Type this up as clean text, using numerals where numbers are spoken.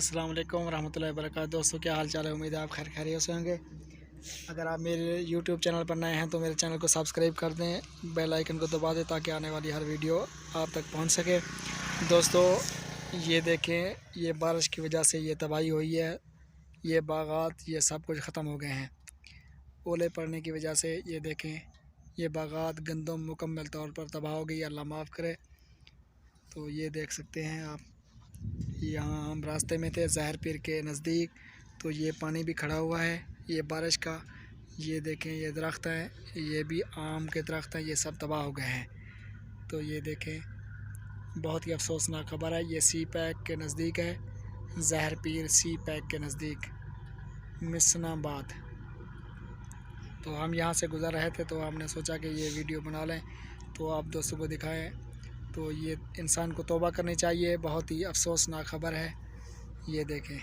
السلام علیکم ورحمۃ اللہ وبرکاتہ۔ دوستوں کیا حال چال ہے؟ امید ہے آپ خیر خیریت سے ہوں گے۔ اگر آپ میرے یوٹیوب چینل پر نئے ہیں تو میرے چینل کو سبسکرائب کر دیں، بیل آئیکن کو دبا دیں تاکہ آنے والی ہر ویڈیو آپ تک پہنچ سکے۔ دوستوں یہ دیکھیں، یہ بارش کی وجہ سے یہ تباہی ہوئی ہے، یہ باغات یہ سب کچھ ختم ہو گئے ہیں۔ اولے پڑنے کی وجہ سے یہ دیکھیں، یہ باغات گندم مکمل طور پر تباہ ہو گئی، اللہ معاف کرے۔ تو یہ دیکھ سکتے ہیں آپ، یہاں ہم راستے میں تھے زہر پیر کے نزدیک، تو یہ پانی بھی کھڑا ہوا ہے یہ بارش کا۔ یہ دیکھیں، یہ درخت ہیں، یہ بھی آم کے درخت ہیں، یہ سب تباہ ہو گئے ہیں۔ تو یہ دیکھیں، بہت ہی افسوسناک خبر ہے۔ یہ سی پیک کے نزدیک ہے، زہر پیر سی پیک کے نزدیک مسن آباد۔ تو ہم یہاں سے گزر رہے تھے تو ہم نے سوچا کہ یہ ویڈیو بنا لیں تو آپ دوستوں کو دکھائیں۔ تو یہ انسان کو توبہ کرنی چاہیے، بہت ہی افسوسناک خبر ہے۔ یہ دیکھیں۔